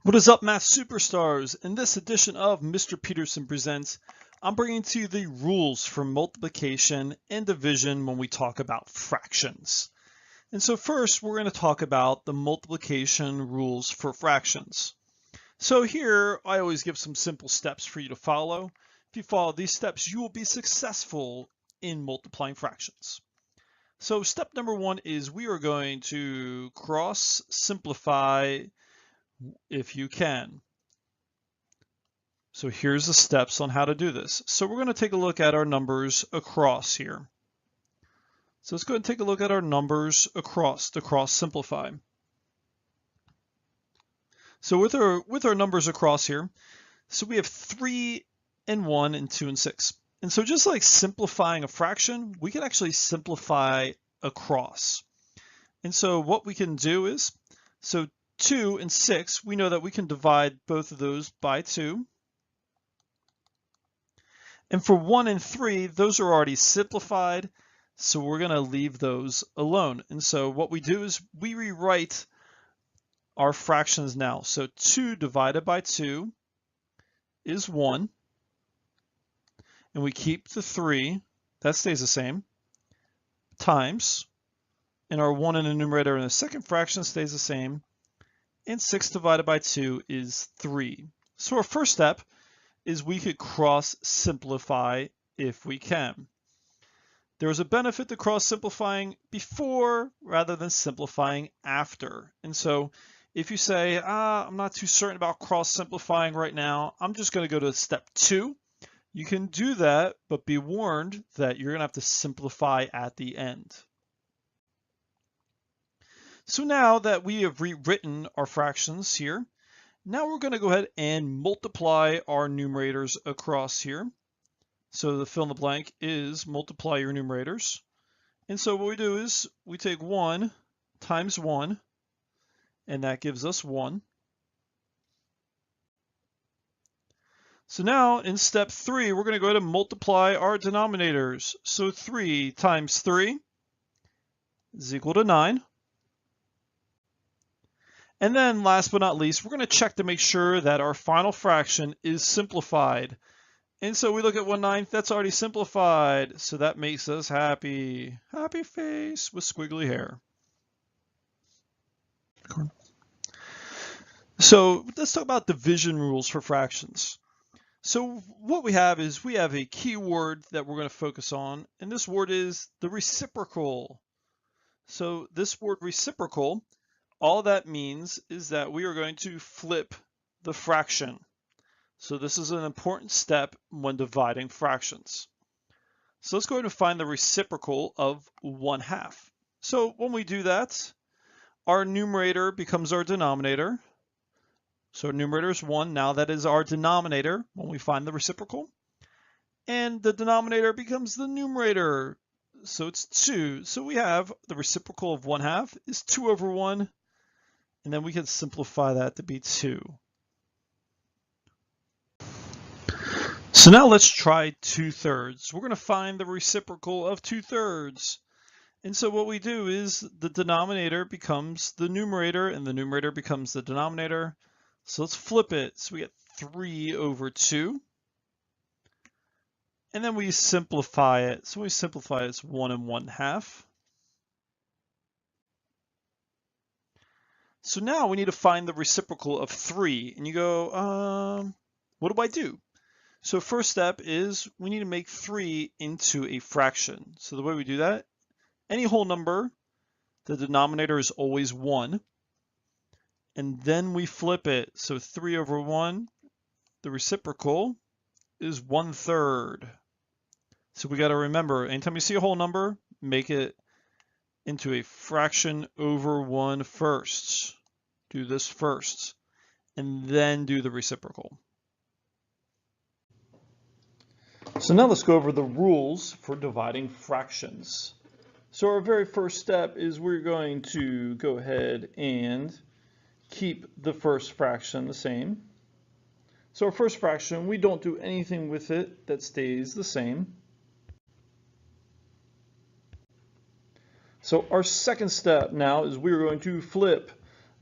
What is up, math superstars? In this edition of Mr. Peterson Presents, I'm bringing to you the rules for multiplication and division when we talk about fractions. And so first, we're going to talk about the multiplication rules for fractions. So here, I always give some simple steps for you to follow. If you follow these steps, you will be successful in multiplying fractions. So step number one is we are going to cross simplify if you can. So here's the steps on how to do this. So we're going to take a look at our numbers across here. So let's go and take a look at our numbers across to cross simplify. So with our numbers across here, so we have 3 and 1 and 2 and 6. And so just like simplifying a fraction, we can actually simplify across. And so what we can do is, so 2 and 6, we know that we can divide both of those by 2. And for 1 and 3, those are already simplified, so we're going to leave those alone. And so what we do is we rewrite our fractions now. So 2 divided by 2 is 1. And we keep the 3, that stays the same, times, and our 1 in the numerator in the second fraction stays the same, and 6 divided by 2 is 3. So our first step is we could cross simplify if we can. There is a benefit to cross simplifying before rather than simplifying after. And so if you say, I'm not too certain about cross simplifying right now, I'm just going to go to step 2. You can do that, but be warned that you're going to have to simplify at the end. So now that we have rewritten our fractions here, now we're going to go ahead and multiply our numerators across here. So the fill in the blank is multiply your numerators. And so what we do is we take 1 times 1, and that gives us 1. So now in step 3, we're going to go ahead and multiply our denominators. So 3 times 3 is equal to 9. And then last but not least, we're going to check to make sure that our final fraction is simplified. And so we look at 1/9, that's already simplified. So that makes us happy. Happy face with squiggly hair. So let's talk about division rules for fractions. So what we have is we have a key word that we're going to focus on, and this word is the reciprocal. So this word reciprocal, all that means is that we are going to flip the fraction. So this is an important step when dividing fractions. So let's go ahead and find the reciprocal of 1/2. So when we do that, our numerator becomes our denominator. So numerator is 1. Now that is our denominator when we find the reciprocal. And the denominator becomes the numerator. So it's 2. So we have the reciprocal of 1/2 is 2 over 1. And then we can simplify that to be 2. So now let's try 2/3. We're going to find the reciprocal of 2/3. And so what we do is the denominator becomes the numerator and the numerator becomes the denominator. So let's flip it. So we get 3 over 2. And then we simplify it. So we simplify it, it's 1 and 1/2. So now we need to find the reciprocal of 3. And you go, what do I do? So first step is we need to make 3 into a fraction. So the way we do that, any whole number, the denominator is always 1. And then we flip it. So 3 over 1, the reciprocal is 1/3. So we got to remember, anytime you see a whole number, make it into a fraction over 1 first. Do this first, and then do the reciprocal. So now let's go over the rules for dividing fractions. So our very first step is we're going to go ahead and keep the first fraction the same. So our first fraction, we don't do anything with it that stays the same. So our second step now is we're going to flip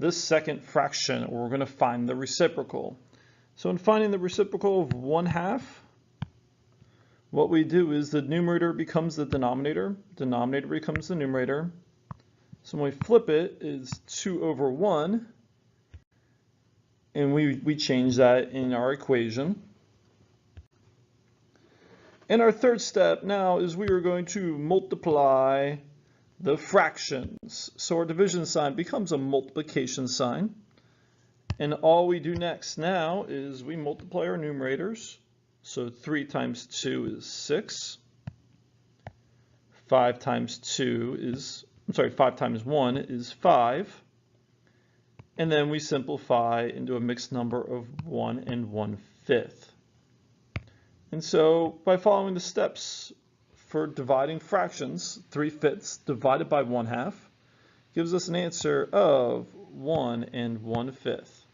this second fraction, we're going to find the reciprocal. So in finding the reciprocal of 1/2, what we do is the numerator becomes the denominator becomes the numerator. So when we flip it, is 2/1, and we change that in our equation. And our third step now is we are going to multiply the fractions. So our division sign becomes a multiplication sign. And all we do next now is we multiply our numerators. So 3 times 2 is 6. 5 times 1 is 5. And then we simplify into a mixed number of 1 and 1/5. And so by following the steps for dividing fractions, 3/5 divided by 1/2 gives us an answer of 1 and 1/5.